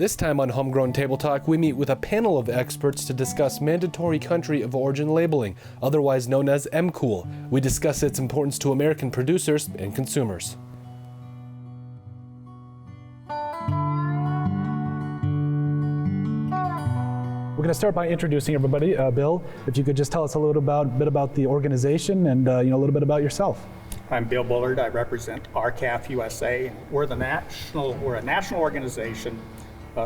This time on Homegrown Table Talk, we meet with a panel of experts to discuss mandatory country of origin labeling, otherwise known as MCOOL. We discuss its importance to American producers and consumers. We're going to start by introducing everybody. Bill, if you could just tell us a little bit about the organization and a little bit about yourself. I'm Bill Bullard. I represent RCAF USA. We're a national organization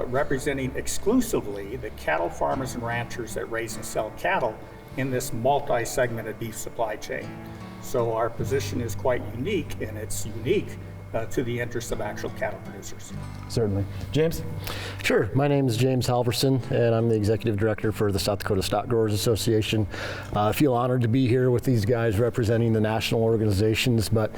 representing exclusively the cattle farmers and ranchers that raise and sell cattle in this multi-segmented beef supply chain. So our position is quite unique, and it's unique to the interests of actual cattle producers. Certainly. James? Sure. My name is James Halverson, and I'm the Executive Director for the South Dakota Stock Growers Association. I feel honored to be here with these guys representing the national organizations, but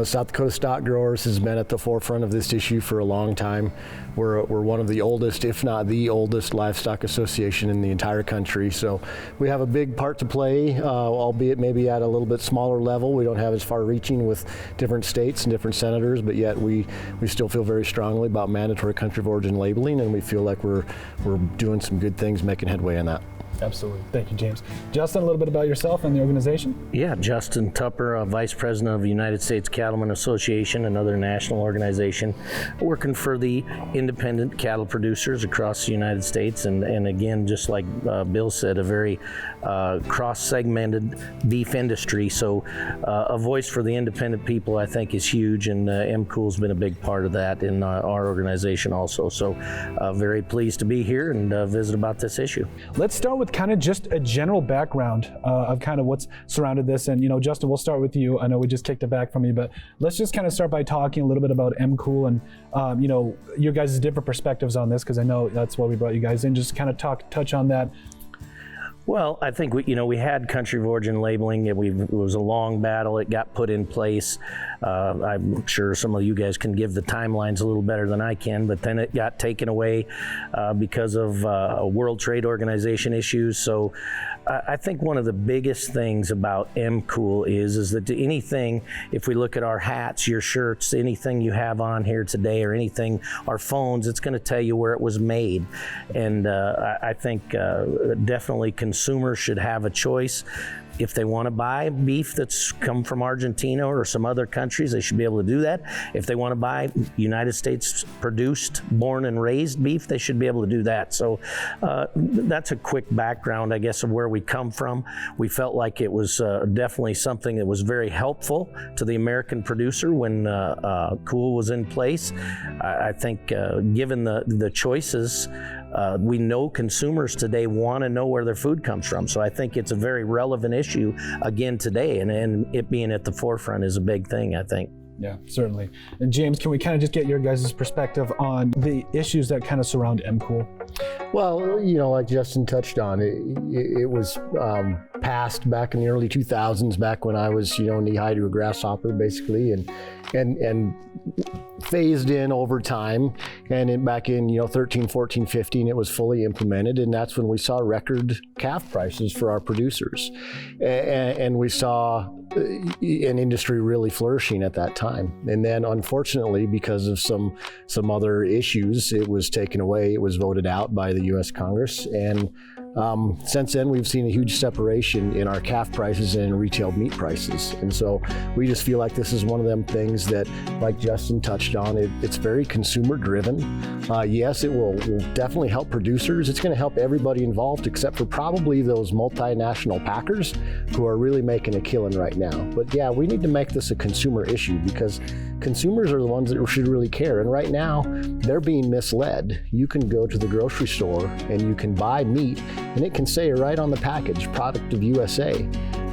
South Dakota Stock Growers has been at the forefront of this issue for a long time. We're one of the oldest, if not the oldest, livestock association in the entire country, so we have a big part to play, albeit maybe at a little bit smaller level. We don't have as far reaching with different states and different senators, but yet we still feel very strongly about mandatory country of origin labeling, and we feel like we're doing some good things, making headway on that. Absolutely. Thank you, James. Justin, a little bit about yourself and the organization? Yeah, Justin Tupper, Vice President of the United States Cattlemen Association, another national organization working for the independent cattle producers across the United States. And again, just like Bill said, a very cross-segmented beef industry. So a voice for the independent people, I think, is huge, and MCOOL's been a big part of that in our organization also. So very pleased to be here and visit about this issue. Let's start with kind of just a general background of kind of what's surrounded this. And Justin, we'll start with you. I know we just kicked it back from you, but let's just kind of start by talking a little bit about MCOOL and your guys' different perspectives on this, because I know that's why we brought you guys in. Just kind of touch on that. Well, I think we had country of origin labeling. It was a long battle. It got put in place. I'm sure some of you guys can give the timelines a little better than I can, but then it got taken away because of World Trade Organization issues. So I think one of the biggest things about MCOOL is that anything, if we look at our hats, your shirts, anything you have on here today, or anything, our phones, it's going to tell you where it was made. And I think definitely consumers should have a choice. If they want to buy beef that's come from Argentina or some other countries, they should be able to do that. If they want to buy United States produced, born and raised beef, they should be able to do that. So that's a quick background, I guess, of where we come from. We felt like it was definitely something that was very helpful to the American producer when COOL was in place. I think given the choices, we know consumers today want to know where their food comes from. So I think it's a very relevant issue again today, and it being at the forefront is a big thing, I think. Yeah, certainly. And James, can we kind of just get your guys' perspective on the issues that kind of surround MCOOL? Well, like Justin touched on, it was passed back in the early 2000s, back when I was, knee-high to a grasshopper, basically, and phased in over time. And back in 13, 14, 15, it was fully implemented, and that's when we saw record calf prices for our producers, and we saw an industry really flourishing at that time. And then, unfortunately, because of some other issues, it was taken away. It was voted out by the U.S. Congress, and since then, we've seen a huge separation in our calf prices and in retail meat prices. And so we just feel like this is one of them things that, like Justin touched on, it's very consumer driven. Yes, it will definitely help producers. It's going to help everybody involved, except for probably those multinational packers who are really making a killing right now. But yeah, we need to make this a consumer issue, because consumers are the ones that should really care. And right now, they're being misled. You can go to the grocery store and you can buy meat, and it can say right on the package, product of USA,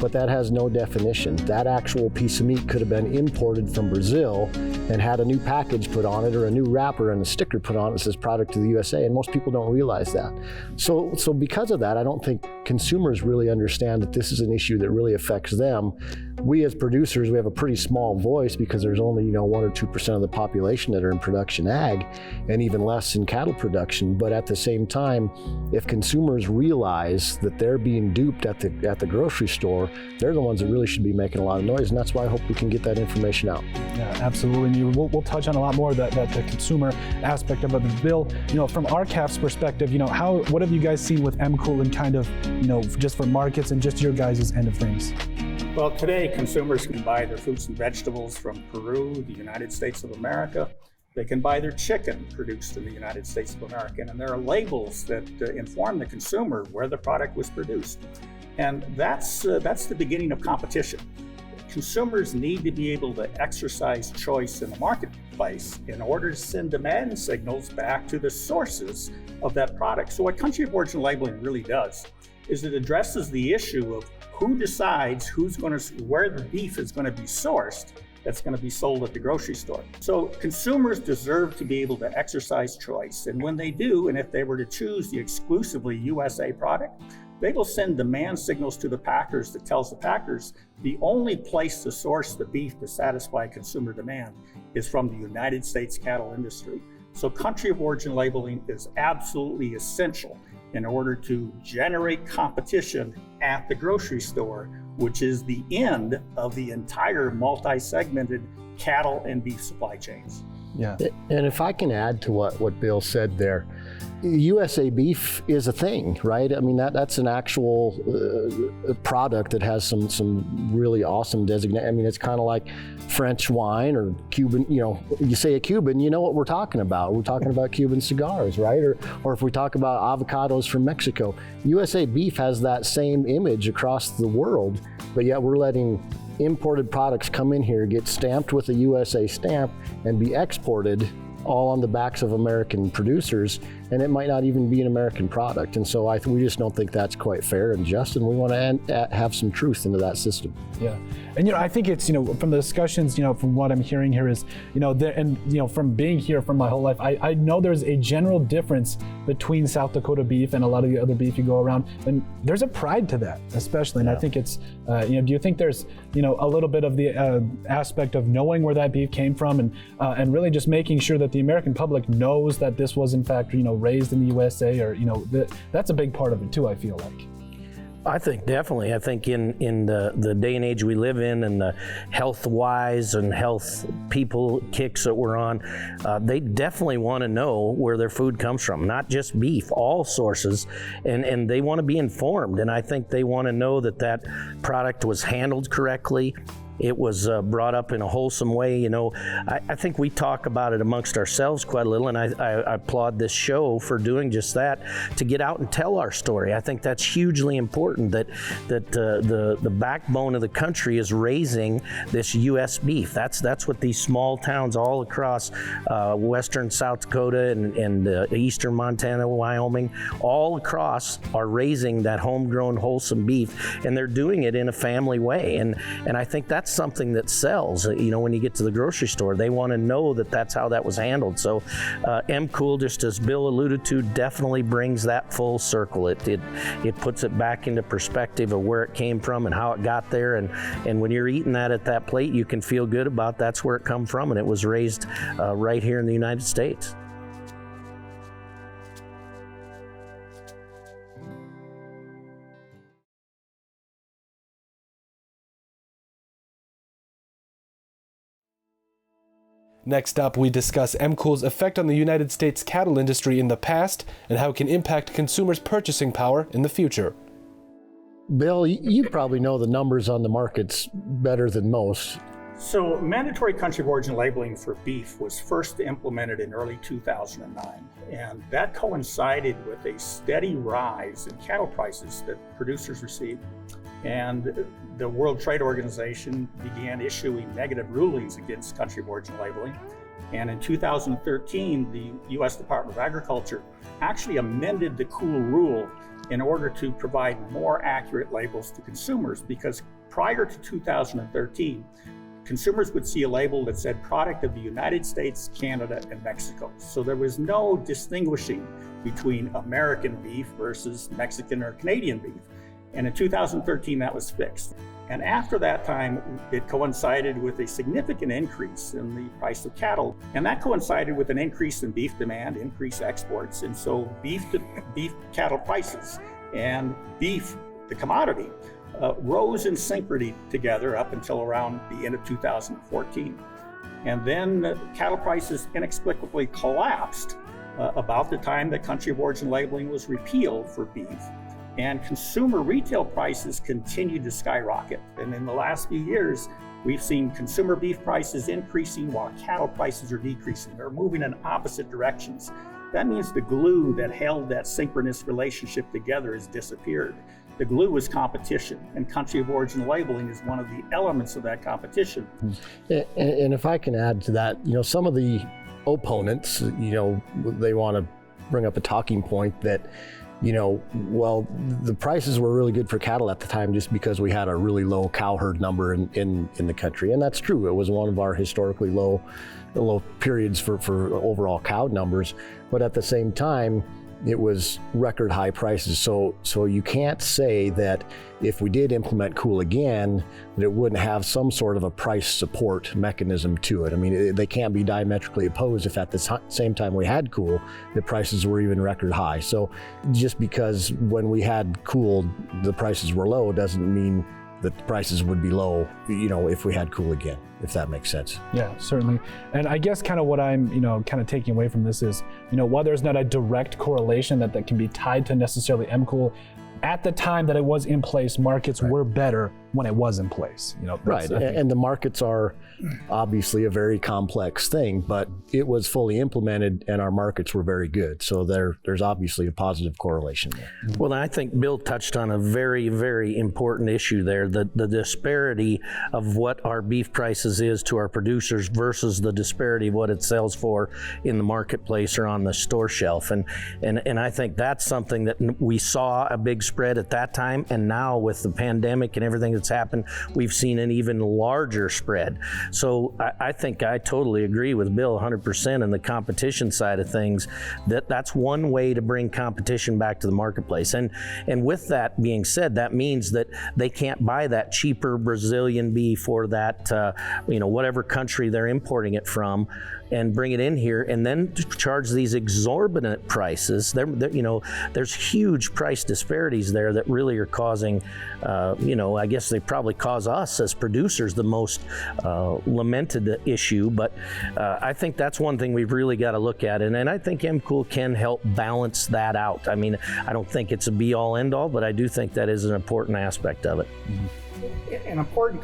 but that has no definition. That actual piece of meat could have been imported from Brazil and had a new package put on it, or a new wrapper and a sticker put on it that says product of the USA, and most people don't realize that. So because of that, I don't think consumers really understand that this is an issue that really affects them. we as producers, we have a pretty small voice because there's only 1 or 2% of the population that are in production ag, and even less in cattle production. But at the same time, if consumers realize that they're being duped at the grocery store, they're the ones that really should be making a lot of noise, and that's why I hope we can get that information out. Yeah, absolutely. And we'll touch on a lot more of that the consumer aspect of it. Bill, from RCAF's perspective, what have you guys seen with MCOOL and kind of, just for markets and just your guys' end of things? Well, today consumers can buy their fruits and vegetables from Peru, the United States of America. They can buy their chicken produced in the United States of America, and there are labels that inform the consumer where the product was produced. And that's the beginning of competition. Consumers need to be able to exercise choice in the marketplace in order to send demand signals back to the sources of that product. So what country of origin labeling really does is it addresses the issue of who decides where the beef is going to be sourced that's going to be sold at the grocery store. So consumers deserve to be able to exercise choice. And when they do, and if they were to choose the exclusively USA product, they will send demand signals to the packers that tells the packers the only place to source the beef to satisfy consumer demand is from the United States cattle industry. So country of origin labeling is absolutely essential in order to generate competition at the grocery store, which is the end of the entire multi-segmented cattle and beef supply chains. Yeah. And if I can add to what Bill said there, USA beef is a thing, right? I mean, that's an actual product that has some really awesome designation. I mean, it's kind of like French wine or Cuban, you say a Cuban, you know what we're talking about. We're talking about Cuban cigars, right? Or if we talk about avocados from Mexico, USA beef has that same image across the world, but yet we're letting imported products come in here, get stamped with a USA stamp, and be exported all on the backs of American producers, and it might not even be an American product. And so we just don't think that's quite fair and just, and we want to have some truth into that system. Yeah, and I think it's from the discussions, from what I'm hearing here is, from being here for my whole life, I know there's a general difference between South Dakota beef and a lot of the other beef you go around, and there's a pride to that, especially. And I think it's, do you think there's, a little bit of the aspect of knowing where that beef came from, and really just making sure that the American public knows that this was in fact, raised in the USA, or that's a big part of it too, I feel like. I think definitely. I think in the day and age we live in, and the health-wise and health people kicks that we're on, they definitely want to know where their food comes from, not just beef, all sources, and they want to be informed. And I think they want to know that product was handled correctly. It was brought up in a wholesome way. I think we talk about it amongst ourselves quite a little, and I applaud this show for doing just that, to get out and tell our story. I think that's hugely important, that the backbone of the country is raising this U.S. beef. That's what these small towns all across western South Dakota and eastern Montana, Wyoming, all across are raising that homegrown, wholesome beef, and they're doing it in a family way. And I think that's something that sells. When you get to the grocery store, they want to know that that's how that was handled. So MCOOL, just as Bill alluded to, definitely brings that full circle. It puts it back into perspective of where it came from and how it got there. And when you're eating that at that plate, you can feel good about that's where it come from, and it was raised right here in the United States. Next up, we discuss MCOOL's effect on the United States cattle industry in the past and how it can impact consumers' purchasing power in the future. Bill, you probably know the numbers on the markets better than most. So mandatory country of origin labeling for beef was first implemented in early 2009, and that coincided with a steady rise in cattle prices that producers received. And the World Trade Organization began issuing negative rulings against country of origin labeling. And in 2013, the U.S. Department of Agriculture actually amended the HOMEGROWN rule in order to provide more accurate labels to consumers, because prior to 2013, consumers would see a label that said product of the United States, Canada, and Mexico. So there was no distinguishing between American beef versus Mexican or Canadian beef. And in 2013, that was fixed. And after that time, it coincided with a significant increase in the price of cattle. And that coincided with an increase in beef demand, increased exports. And so beef cattle prices and beef, the commodity, rose in synchrony together up until around the end of 2014. And then cattle prices inexplicably collapsed about the time that country of origin labeling was repealed for beef. And consumer retail prices continued to skyrocket. And in the last few years, we've seen consumer beef prices increasing while cattle prices are decreasing. They're moving in opposite directions. That means the glue that held that synchronous relationship together has disappeared. The glue is competition, and country of origin labeling is one of the elements of that competition. And if I can add to that, some of the opponents, they want to bring up a talking point that, the prices were really good for cattle at the time just because we had a really low cow herd number in the country. And that's true. It was one of our historically low periods for overall cow numbers. But at the same time, it was record high prices. So you can't say that if we did implement COOL again, that it wouldn't have some sort of a price support mechanism to it. I mean, they can't be diametrically opposed if at the same time we had COOL, the prices were even record high. So just because when we had COOL, the prices were low doesn't mean that the prices would be low, if we had COOL again, if that makes sense. Yeah, certainly. And I guess kind of what I'm, kind of taking away from this is, while there's not a direct correlation that can be tied to necessarily MCOOL, at the time that it was in place, markets were better when it was in place. Right, and the markets are obviously a very complex thing, but it was fully implemented and our markets were very good. So there's obviously a positive correlation there. Well, I think Bill touched on a very, very important issue there, the disparity of what our beef prices is to our producers versus the disparity of what it sells for in the marketplace or on the store shelf. And I think that's something that we saw a big spread at that time, and now with the pandemic and everything that's happened, we've seen an even larger spread. So I think I totally agree with Bill 100% in the competition side of things, that's one way to bring competition back to the marketplace. And with that being said, that means that they can't buy that cheaper Brazilian beef or that, whatever country they're importing it from, and bring it in here and then charge these exorbitant prices. There's huge price disparities there that really are causing, I guess they probably cause us as producers the most lamented issue, but I think that's one thing we've really got to look at, and I think MCOOL can help balance that out. I mean, I don't think it's a be-all, end-all, but I do think that is an important aspect of it. An important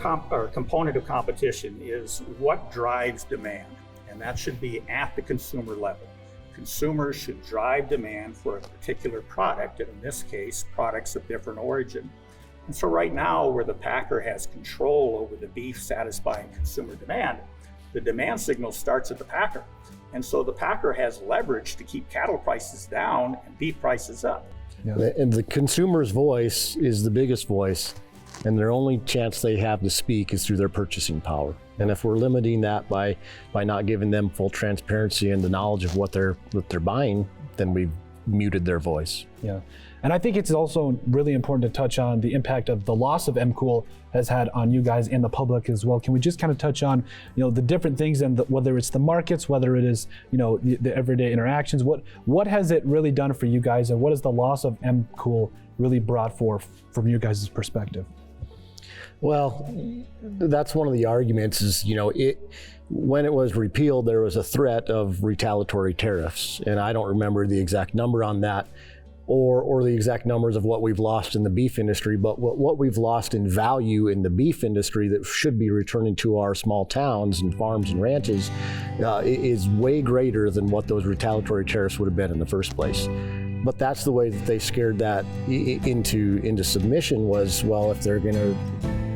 component of competition is what drives demand. And that should be at the consumer level. Consumers should drive demand for a particular product, and in this case, products of different origin. And so right now, where the packer has control over the beef satisfying consumer demand, the demand signal starts at the packer. And so the packer has leverage to keep cattle prices down and beef prices up. Yeah. And the consumer's voice is the biggest voice, and their only chance they have to speak is through their purchasing power. And if we're limiting that by not giving them full transparency and the knowledge of what they're buying, then we've muted their voice. Yeah, and I think it's also really important to touch on the impact of the loss of MCOOL has had on you guys and the public as well. Can we just kind of touch on, the different things and whether it's the markets, whether it is, the everyday interactions, what has it really done for you guys, and what has the loss of MCOOL really brought from your guys' perspective? Well, that's one of the arguments is, when it was repealed, there was a threat of retaliatory tariffs. And I don't remember the exact number on that or the exact numbers of what we've lost in the beef industry, but what we've lost in value in the beef industry that should be returning to our small towns and farms and ranches is way greater than what those retaliatory tariffs would have been in the first place. But that's the way that they scared that into submission was, well, if they're going to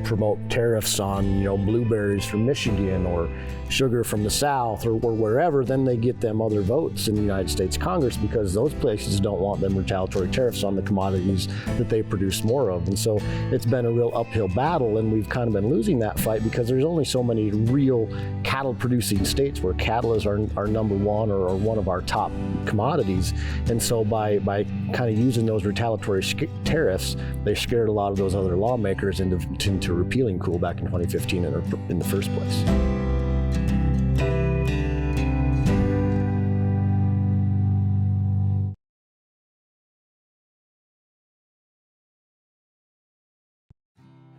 promote tariffs on, blueberries from Michigan or sugar from the South or wherever, then they get them other votes in the United States Congress because those places don't want them retaliatory tariffs on the commodities that they produce more of. And so it's been a real uphill battle, and we've kind of been losing that fight because there's only so many real cattle producing states where cattle is our number one or one of our top commodities. And so by kind of using those retaliatory tariffs, they scared a lot of those other lawmakers into repealing MCOOL back in 2015 in the first place.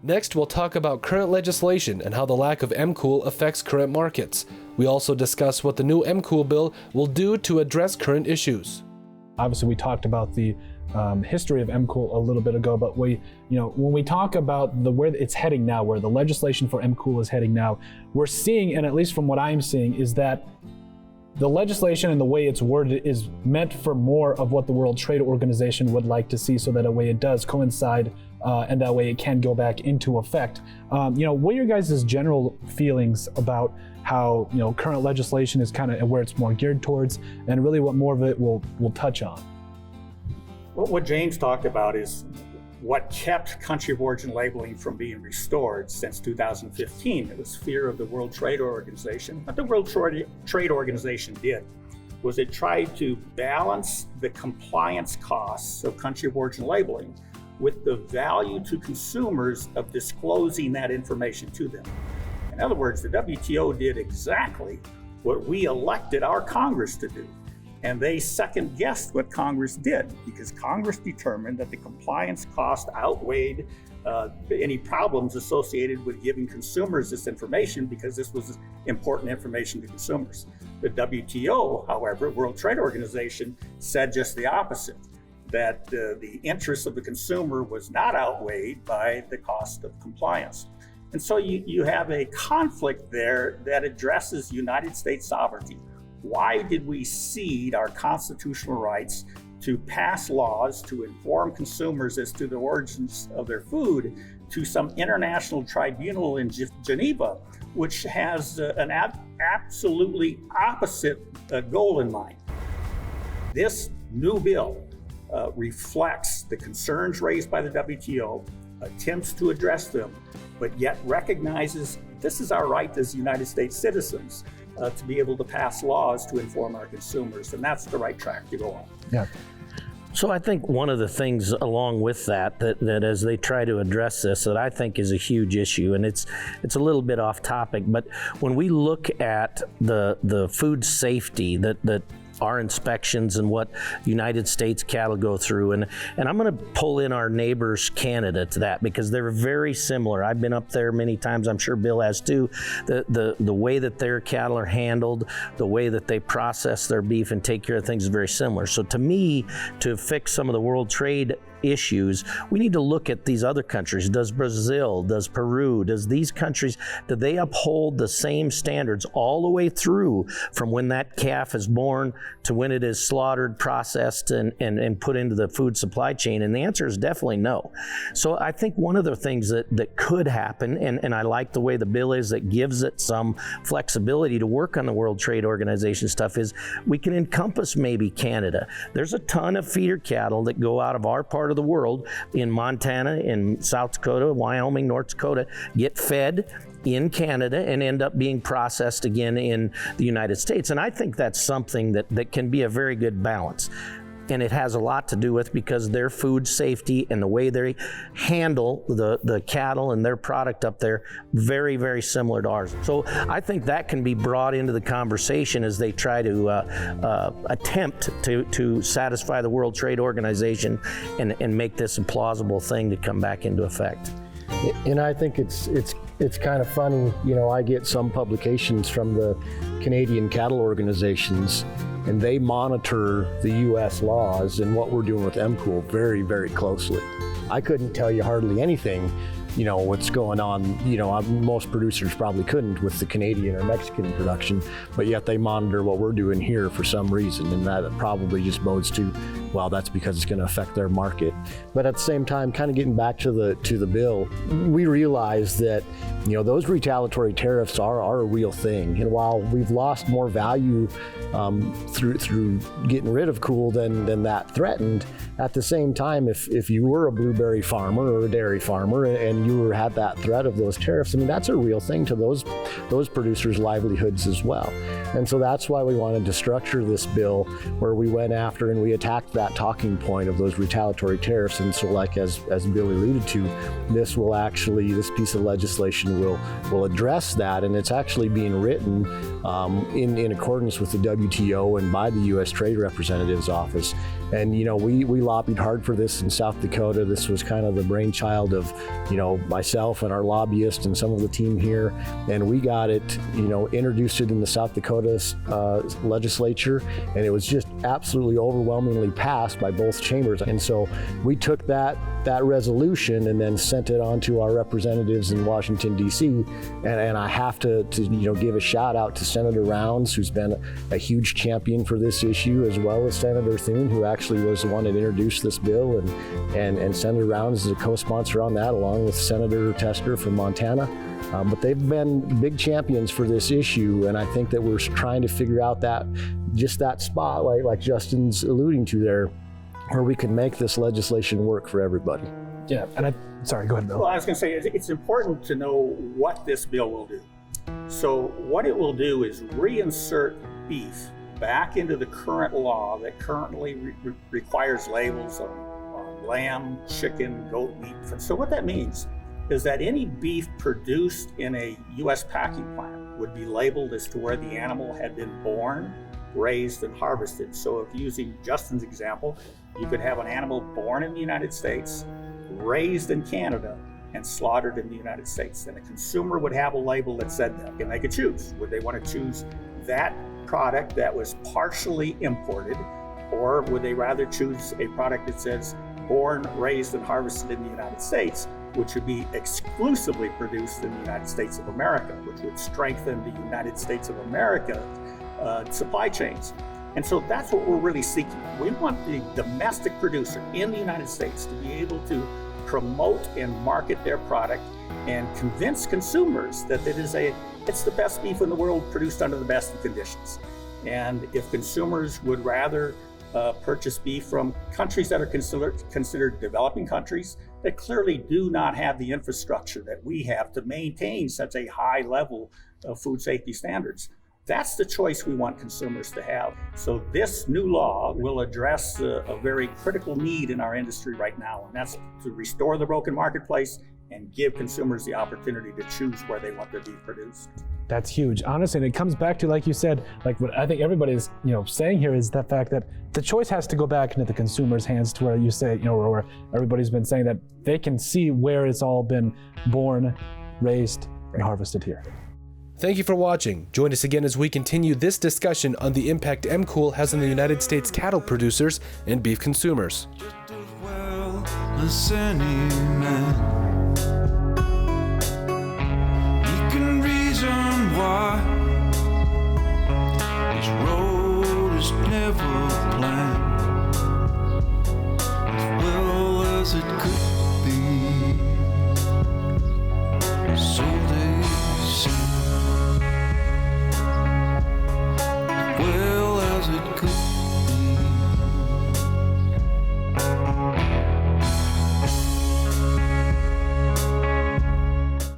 Next, we'll talk about current legislation and how the lack of MCOOL affects current markets. We also discuss what the new MCOOL bill will do to address current issues. Obviously, we talked about the history of MCOOL a little bit ago, but when we talk about where it's heading now, where the legislation for MCOOL is heading now, we're seeing, and at least from what I'm seeing, is that the legislation and the way it's worded is meant for more of what the World Trade Organization would like to see, so that a way it does coincide and that way it can go back into effect. What are your guys' general feelings about how current legislation is kind of where it's more geared towards, and really what more of it will touch on? Well, what James talked about is what kept country of origin labeling from being restored since 2015. It was fear of the World Trade Organization. What the World Trade Organization did was it tried to balance the compliance costs of country of origin labeling with the value to consumers of disclosing that information to them. In other words, the WTO did exactly what we elected our Congress to do. And they second-guessed what Congress did, because Congress determined that the compliance cost outweighed any problems associated with giving consumers this information, because this was important information to consumers. The WTO, however, World Trade Organization, said just the opposite, that the interests of the consumer was not outweighed by the cost of compliance. And so you have a conflict there that addresses United States sovereignty. Why did we cede our constitutional rights to pass laws to inform consumers as to the origins of their food to some international tribunal in Geneva, which has an absolutely opposite goal in mind? This new bill reflects the concerns raised by the WTO, attempts to address them, but yet recognizes this is our right as United States citizens to be able to pass laws to inform our consumers, and that's the right track to go on. Yeah. So I think one of the things along with that as they try to address this, that I think is a huge issue, and it's a little bit off topic, but when we look at the food safety that our inspections and what United States cattle go through, and I'm going to pull in our neighbors Canada to that, because they're very similar. I've been up there many times, I'm sure Bill has too. The way that their cattle are handled, the way that they process their beef and take care of things is very similar. So to me, to fix some of the world trade issues, we need to look at these other countries. Does Brazil, does Peru, does these countries, do they uphold the same standards all the way through from when that calf is born to when it is slaughtered, processed, and put into the food supply chain? And the answer is definitely no. So I think one of the things that could happen, and I like the way the bill is that gives it some flexibility to work on the World Trade Organization stuff, is we can encompass maybe Canada. There's a ton of feeder cattle that go out of our part of the world, in Montana, in South Dakota, Wyoming, North Dakota, get fed in Canada and end up being processed again in the United States. And I think that's something that can be a very good balance. And it has a lot to do with because their food safety and the way they handle the cattle and their product up there, very, very similar to ours. So I think that can be brought into the conversation as they try to attempt to satisfy the World Trade Organization and make this a plausible thing to come back into effect. And I think it's kind of funny, I get some publications from the Canadian cattle organizations, and they monitor the U.S. laws and what we're doing with MCOOL very, very closely. I couldn't tell you hardly anything, what's going on, most producers probably couldn't with the Canadian or Mexican production, but yet they monitor what we're doing here for some reason, and that probably just bodes to well, that's because it's going to affect their market. But at the same time, kind of getting back to the bill, we realize that those retaliatory tariffs are a real thing. And while we've lost more value through getting rid of COOL than that threatened, at the same time, if you were a blueberry farmer or a dairy farmer and you had that threat of those tariffs, that's a real thing to those producers' livelihoods as well. And so that's why we wanted to structure this bill where we went after and we attacked that talking point of those retaliatory tariffs. And so, like as Bill alluded to, this piece of legislation will address that, and it's actually being written in accordance with the WTO and by the U.S. Trade Representative's Office. And we lobbied hard for this in South Dakota. This was kind of the brainchild of myself and our lobbyist and some of the team here, and we got it introduced it in the South Dakota legislature, and it was just absolutely overwhelmingly passed by both chambers. And so we took that resolution and then sent it on to our representatives in Washington, D.C. And I have to give a shout out to Senator Rounds, who's been a huge champion for this issue, as well as Senator Thune, who actually was the one that introduced this bill, and Senator Rounds is a co-sponsor on that, along with Senator Tester from Montana. But they've been big champions for this issue, and I think that we're trying to figure out that spot, like Justin's alluding to there, where we can make this legislation work for everybody. Yeah, and sorry, go ahead, Bill. Well, I was going to say, it's important to know what this bill will do. So what it will do is reinsert beef back into the current law that currently requires labels on lamb, chicken, goat meat. So what that means is that any beef produced in a U.S. packing plant would be labeled as to where the animal had been born, raised, and harvested. So if using Justin's example, you could have an animal born in the United States, raised in Canada, and slaughtered in the United States. And a consumer would have a label that said that, and they could choose. Would they want to choose that product that was partially imported, or would they rather choose a product that says born, raised, and harvested in the United States, which would be exclusively produced in the United States of America, which would strengthen the United States of America supply chains. And so that's what we're really seeking. We want the domestic producer in the United States to be able to promote and market their product and convince consumers that it's the best beef in the world, produced under the best of conditions. And if consumers would rather purchase beef from countries that are considered developing countries that clearly do not have the infrastructure that we have to maintain such a high level of food safety standards, that's the choice we want consumers to have. So this new law will address a very critical need in our industry right now, and that's to restore the broken marketplace and give consumers the opportunity to choose where they want their beef produced. That's huge, honestly, and it comes back to, like you said, like what I think everybody's saying here is the fact that the choice has to go back into the consumer's hands, to where you say, where everybody's been saying that they can see where it's all been born, raised, and harvested here. Thank you for watching. Join us again as we continue this discussion on the impact MCOOL has on the United States cattle producers and beef consumers. Well, as any man